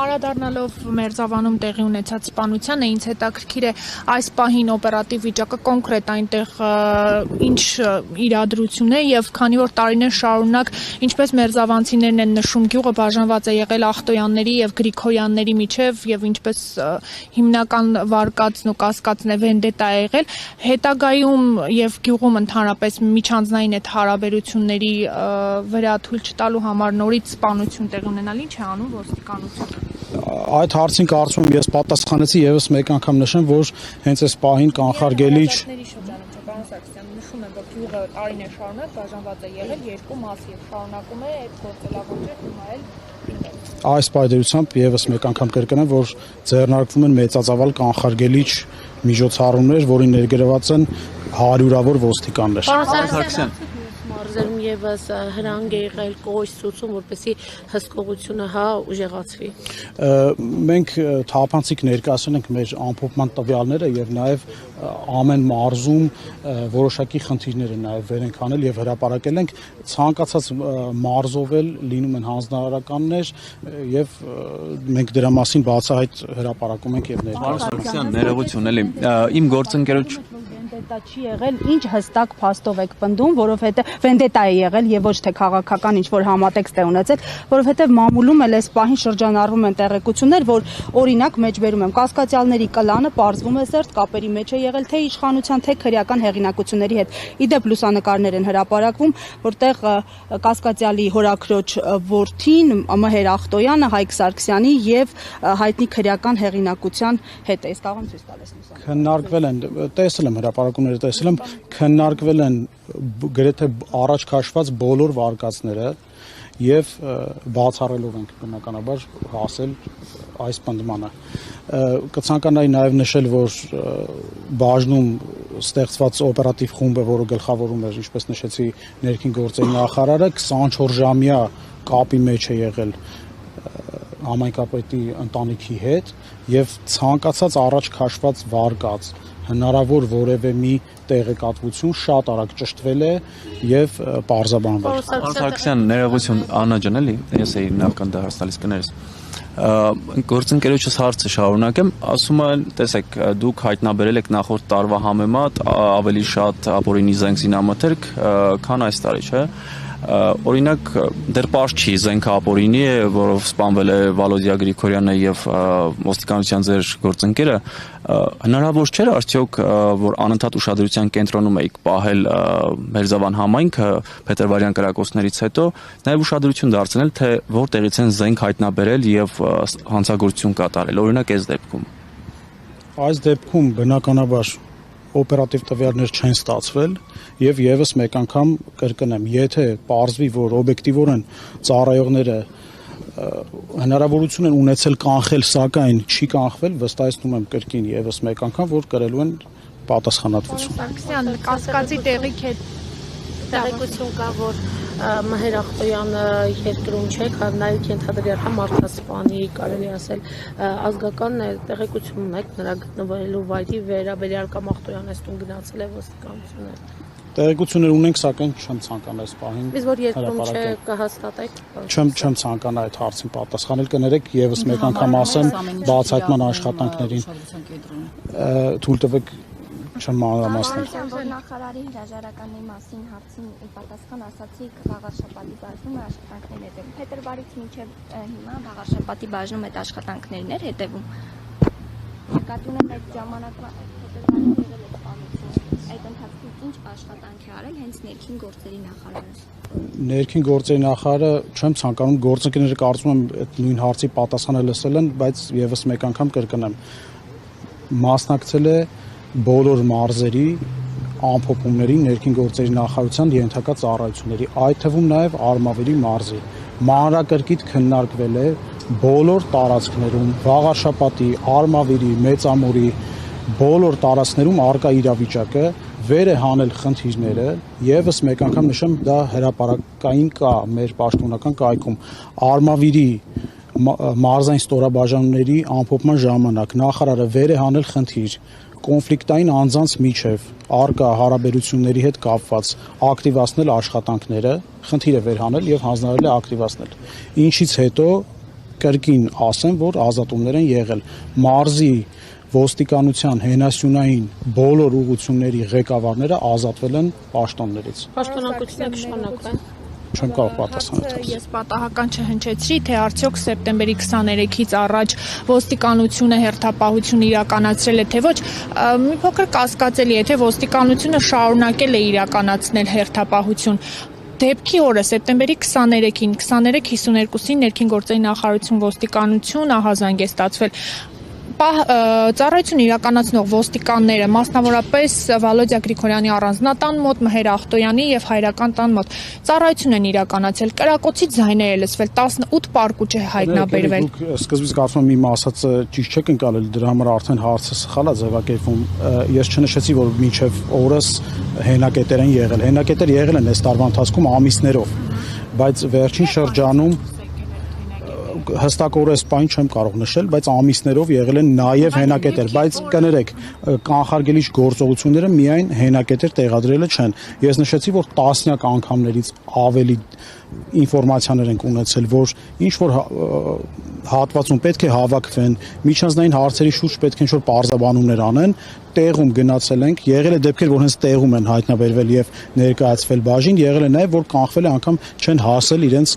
Անդրադառնալով Մերձավանում տեղի ունեցած սպանությանը, ինձ հետաքրքիր է այս պահին օպերատիվ վիճակը կոնկրետ այնտեղ ինչ իրադրություն է եւ քանի որ տարիներ շարունակ ինչպես մերձավանցիներն են նշում, գյուղը բաժանված է եղել ախտոյանների եւ գրիգորյանների միջև եւ ինչպես հիմնական վարկածն ու կասկածն է վենդետա է եղել, հետագայում եւ գյուղում ընդհանրապես միջանձնային այդ հարաբերությունների վրա թույլ չտալու համար նորից սպանություն տեղի ունենալ, ինչ է անում ոստիկանությունը։ Այդ հարցին կարծում եմ ես պատասխանեցի եւս մեկ անգամ նշեմ, որ հենց այս պահին կանխարգելիչ նշում եմ, որ գյուղը տարիներ շարունակ բաժանված է եղել երկու մասի եւ շարունակում է այդ գործելավոճը հիմա էլ այս պայմանությամբ եւս մեկ անգամ կրկնեմ, որ ձեռնարկվում են մեծածավալ կանխարգելիչ միջոցառումներ, որին ներգրաված են հարյուրավոր ոստիկաններ։ Մարզերում եւս հրանգ է եղել կողոջ ցուցում, որպեսզի հսկողությունը ուժեղացվի։ Մենք թափանցիկ ներկայացրել ենք մեր ամփոփման տվյալները եւ նաեւ ամեն մարզում որոշակի խնդիրներ են նաեւ վեր ենք անել եւ հրապարակել ենք ցանկացած մարզով էլ լինում են հանձնարարականներ եւ մենք դրա մասին բացահայտ հրապարակում ենք եւ ներկայացնում ներողություն էլի իմ գործընկերոջ վենդետա չի եղել, ինչ հստակ փաստով եք պնդում, որովհետեւ վենդետա է եղել եւ ոչ թե քաղաքական ինչ որ համատեքստ է ունեցել, որովհետեւ մամուլում էլ այս պահին շրջանառվում են տեղեկություններ, որ օրինակ մեջբերում եմ կասկածյալների կլանը պարզվում է զերծ կապերի մեջ է եղել թե իշխանության, թե քրեական հեղինակությունների հետ։ Իդեպ լուսանկարներ են հրապարակվում, որտեղ կասկածյալի հորաքրոջ որդին Մհեր Ախտոյանը, Հայկ Սարգսյանի եւ հայտնի քրեական հեղինակության հետ է։ Ես կարող եմ ցույց տալ այս լուսանկարը։ Քննարկվել են, տեսել եմ հրապարակումները, տեսել եմ, քննարկվել են գրեթե առաջ քաշված բոլոր վարկածները եւ բացառելով ենք բնականաբար հասել այս պնդմանը։ Կցանկանայի նաեւ նշել, որ բաժնում ստեղծված օպերատիվ խումբը, որը գլխավորում էր, ինչպես նշեցի, ներքին գործերի նախարարը 24 ժամյա կապի մեջ է եղել համայնքապետի ընտանիքի հետ եւ ցանկացած առաջ քաշված վարկած հնարավոր որևէ մի տեղեկատվություն շատ արագ ճշտվել է եւ պարզաբանվել։ Սարգսյան, ներողություն, Աննա ջան, էլի, ես էի նախքան դա հարցնալիս կներես։ Գործընկերոջս հարցը շարունակեմ, ասում են, տեսեք, դուք հայտնաբերել եք նախորդ տարվա համեմատ ավելի շատ ապօրինի զենք զինամթերք, քան այս տարի, չէ՞։ Օրինակ դեռ պարզ չի զենքը ապօրինի է, որով սպանվել է Վալոդիա Գրիգորյանը եւ ոստիկանության ձեր գործընկերը, հնարավոր չէր արդյոք որ անընդհատ ուշադրության կենտրոնում եք պահել Մերձավան համայնքը փետրվարյան կրակոցներից հետո նաեւ ուշադրություն դարձնել թե որտեղից են զենք հայտնաբերել եւ հանցագործություն կատարել, օրինակ այս դեպքում։ Այս դեպքում բնականաբար օպերատիվ տվյալներ չեն ստացվել եւ եւս մեկ անգամ կրկնեմ, եթե պարզվի, որ օբյեկտիվորեն ծառայողները հնարավորություն են ունեցել կանխել, սակայն չի կանխվել, վստահեցնում եմ կրկին եւս մեկ անգամ, որ կրելու են պատասխանատվություն։ Սարգսյան, կասկածի տեղիք է տեղեկություն կա, որ Մհեր Ախտոյանը երկրում չէ, նաև ենթադրյալ մարդասպանի, կարելի ասել, ազգական տեղեկություն ունեք նրա գտնվելու վայրի վերաբերյալ կամ Ախտոյանը այստուն գնացել է ոստիկանությունը։ Տեղեկություններ ունենք, սակայն չեմ ցանկանա այս պահին։ Իսկ որ երկրում չէ կհաստատեք։ Չեմ ցանկանա այդ հարցին պատասխանել, կներեք եւս մեկ անգամ ասեմ բացահայտման աշխատանքներին թույլ տվեք չեմ մանրամասնել։ Որ նախարարի հրաժարականի մասին հարցին պատասխան ասացիք Վաղարշապատի բաժնում աշխատանքներ հետևում։ Փետրվարից մինչև հիմա Վաղարշապատի բաժնում այդ աշխատանքներն էր հետևում։ Նկատի ունեմ այդ ժամանակվա փետրվարին եղել է սպանություն։ Այդ ընթացքում ինչ աշխատանք է արել հենց ներքին գործերի նախարարը։ Ներքին գործերի նախարարը չեմ ցանկանում գործընկերները կարծում եմ այդ նույն հարցի պատասխանը լսել են, բայց եւս մեկ անգամ կրկնեմ։ Մասնակցել է բոլոր մարզերի ամփոփումների ներքին գործերի նախարարության ենթակա ծառայությունների, այդ թվում նաև Արմավիրի մարզի։ Մանրակրկիտ քննարկվել է բոլոր տարածքներում, Վաղարշապատի, Արմավիրի, Մեծամորի բոլոր տարածքներում արկա իրավիճակը, վեր է հանել խնդիրները, եւս մեկ անգամ նշեմ, դա հրապարակային կա մեր պաշտոնական կայքում Արմավիրի մարզային ստորաբաժանումների ամփոփման ժամանակ նախարարը վեր է հանել խնդիր կոնֆլիկտային անձանց միջև արկա հարաբերությունների հետ կապված ակտիվացնել աշխատանքները, խնդիրը վերհանել եւ հանձնարարել է ակտիվացնել։ Ինչից հետո կրկին ասեմ, որ ազատումներ են եղել մարզի ոստիկանության հենասյունային բոլոր ուղղությունների ղեկավարները ազատվել են պաշտոններից։ Պաշտոնակությունը կշարունակվի։ Չեմ կարող պատասխանել։ Ես պատահական չհնչեցրի, թե արդյոք սեպտեմբերի 23-ից առաջ ոստիկանությունը հերթապահություն իրականացրել է, թե ոչ։ Մի փոքր կասկածելի է, թե ոստիկանությունը շարունակել է իրականացնել հերթապահություն։ Դեպքի օրը սեպտեմբերի 23-ին 23:52-ին ներքին գործերի նախարարություն ոստիկանություն ահազանգ է ստացվել։ Ծառայություն իրականացնող ոստիկանները, մասնավորապես Վալոդիա Գրիգորյանի առանձնատան մոտ, Մհեր Ախտոյանի եւ Հայրական տան մոտ ծառայություն են իրականացել։ Կրակոցի ձայներ է լսվել, 18 պարկուճ է հայտնաբերվել։ Դուք սկզբից կարծում եմ իմ ասածը ճիշտ չեք ընկալել, դրա համար արդեն հարցը սխալ է ձևակերպվում։ Ես չնշեցի, որ մինչև օրս հենակետեր են եղել։ Հենակետեր եղել են այս տարվա ընթացքում ամիսներով, բայց վերջին շրջանում հստակ օրը սպայն չեմ կարող նշել, բայց ամիսներով եղել են նաև հենակետեր, բայց կներեք, կանխարգելիչ գործողությունները միայն հենակետեր տեղադրելը չեն։ Ես նշեցի, որ տասնյակ անգամներից ավելի ինֆորմացիաներ ենք ունեցել, որ ինչ որ հատվածում պետք է հավաքվեն, միջանձնային հարցերի շուրջ պետք է ինչ-որ պարզաբանումներ անեն, տեղում գնացել ենք, եղել է դեպքեր, որ հենց տեղում են հայտնաբերվել եւ ներկայացվել բաժին, եղել է նաեւ, որ կանխվել է անգամ չեն հասել իրենց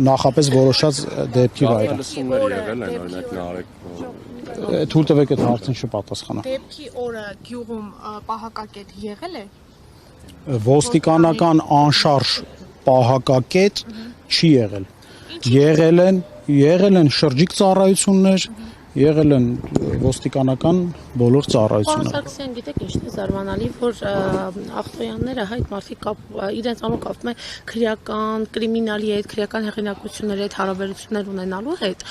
նախապես որոշած դեպքի վայրը։ Թույլ տվեք այդ հարցին չպատասխանեմ։ Դեպքի օրը գյուղում պահակակետ եղել է։ Ոստիկանական անշարժ պահակակետ չի եղել։ Եղել են շրջիկ ծառայություններ, եղել են ոստիկանական բոլոր ծառայությունները։ Պարոն Սարգսյան, գիտեք ինչն է զարմանալի, որ ախտոյանները հայտ մարդիկ իրենց անուն կապվում է քրեական, կրիմինալի հետ, քրեական հեղինակությունների հետ հարաբերություններ ունենալու հետ։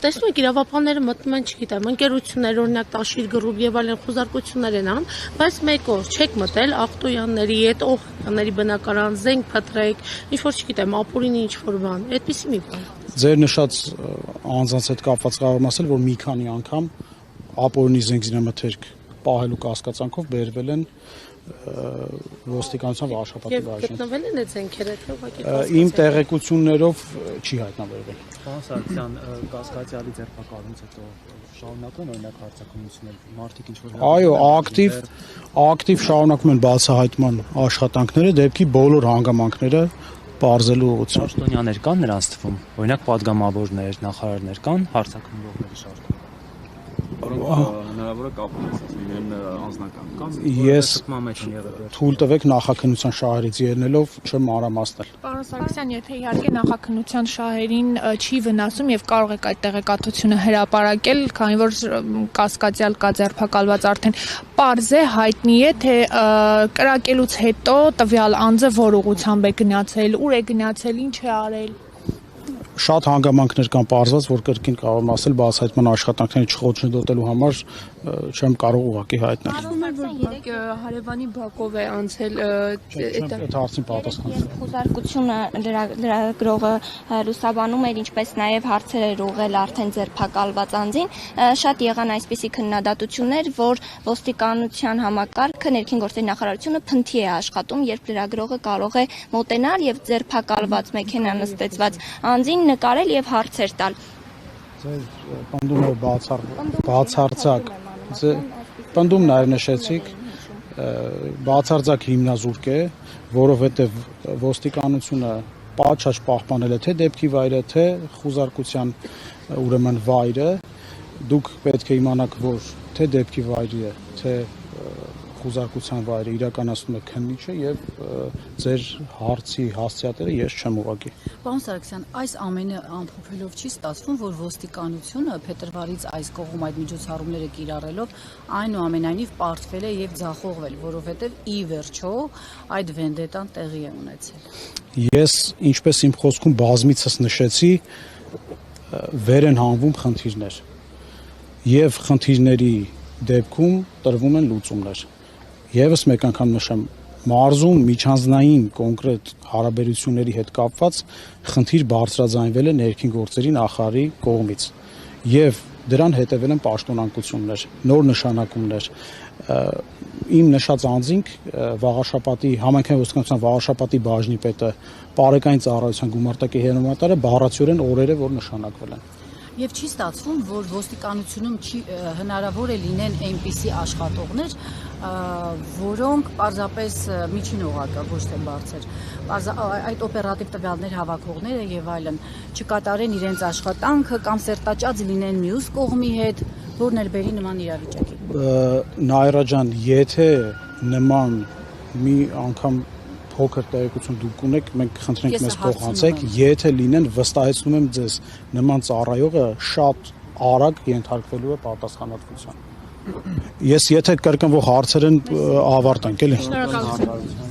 Տեսնում եք իրավապանները մտնում են, չգիտեմ, ընկերություններ, օրինակ Տաշիր գրուպ եւ այլն խոզարկություններ են անում, բայց մեկ օր չեք մտել ախտոյանների հետ, օղկանների բնակարան, զենք փտրեք, ինչ որ չգիտեմ, ապուրինի ինչ որ բան, այդպեսի մի բան։ Ձեր նշած անձանց հետ կապված կարող եմ ասել, որ մի քանի անգամ ապօրինի զենքզինամթերք պահելու կասկածանքով բերվել են ոստիկանության վարշապատի բաժին։ Գտնվել են այդ զենքերը, թե ուղղակի Իմ տեղեկություններով չի հայտնաբերվել։ Պարոն Սարգսյան, կասկածյալի ձերբակալումից հետո շարունակում են օրինակ հարձակումություններ, մարդիկ ինչ որ Այո, ակտիվ շարունակում են բացահայտման աշխատանքները դեպքի բոլոր հանգամանքները բարձելու ուղղությամբ։ պաշտոնյաներ կան նրանց թվում, օրինակ падգամավորներ, նախարարներ կան հարձակումողների շարքում։ Հնարավոր է կապված լինեն անձնական կամ Ես մեջ են եղել։ թույլ տվեք նախաքննության շահերից ելնելով չեմ մանրամասնել։ Պարոն Սարգսյան, եթե իհարկե նախաքննության շահերին չի վնասում եւ կարող եք այդ տեղեկատվությունը հրապարակել, քանի որ կասկածյալ կա ձերբակալված արդեն, պարզ է, հայտնի է, թե կրակելուց հետո տվյալ անձը որ ուղղությամբ է գնացել, ուր է գնացել, ինչ է արել։ Շատ հանգամանքներ կան պարզված, որ կրկին կարող եմ ասել, բացահայտման աշխատանքների չխոչընդոտելու համար չեմ կարող ուղղակի հայտնել։ Հարևանի բակով է անցել Այդ հարցին պատասխան։ Խոզարկությունը լրագրողը լուսաբանում էր, ինչպես նաև հարցեր էր ուղղել արդեն ձերբակալված անձին, շատ եղան այսպիսի քննադատություններ, որ ոստիկանության համակարգը ներքին գործերի նախարարությունը փնթի է աշխատում, երբ լրագրողը կարող է մոտենալ եւ ձերբակալված մեքենա նստեցված անձին նկարել եւ հարցեր տալ։ Ձեր պնդում է բացարձակ։ Պնդում նաև նշեցիք բացարձակ հիմնազուրկ է, որովհետև ոստիկանությունը պատշաճ պահպանել է թե դեպքի վայրը, թե խոզարկության ուրեմն վայրը, դուք պետք է իմանաք, որ թե դեպքի վայրը, թե խոզարկության վայրը իրականացնում է քննիչը եւ ձեր հարցի հասցեատերը ես չեմ ուղղակի։ Պարոն Սարգսյան, այս ամենը ամփոփելով չի ստացվում, որ ոստիկանությունը փետրվարից այս կողմ այդ միջոցառումները կիրառելով այնուամենայնիվ պարտվել է եւ ձախողվել, որովհետեւ ի վերջո այդ վենդետան տեղի է ունեցել։ Ես, ինչպես իմ խոսքում բազմիցս նշեցի, վեր են հանվում խնդիրներ եւ խնդիրների դեպքում տրվում են լուծումներ։ Եվս մեկ անգամ նշեմ, մարզում միջանձնային կոնկրետ հարաբերությունների հետ կապված խնդիր բարձրաձայնվել է ներքին գործերի նախարարի կողմից եւ Դրան հետևել են պաշտոնանկություններ, նոր նշանակումներ։ Իմ նշած անձինք Վաղաշապատի համայնքային ոստիկանության Վաղաշապատի բաժնի պետը Պարեկային ծառայության գումարտակի հերոմատարը բառացիորեն օրերը որ նշանակվել են։ Եվ չի ստացվում, որ ոստիկանությունում հնարավոր է լինեն այնպիսի աշխատողներ, որոնք պարզապես միջին օղակը ոչ թե բարձր, այդ օպերատիվ տվյալներ հավաքողները եւ այլն չկատարեն իրենց աշխատանքը կամ սերտաճած լինեն մյուս կողմի հետ, որն էլ բերի նման իրավիճակի։ Նաիրա ջան, եթե նման մի անգամ փոքր տեղեկություն դուք ունեք, մենք խնդրենք մեզ փոխանցեք, եթե լինեն, վստահեցնում եմ ձեզ, նման ծառայողը շատ արագ ենթարկվելու է պատասխանատվության։ Ես եթե կրկնվող հարցեր են ավարտենք, էլի։ Շնորհակալություն։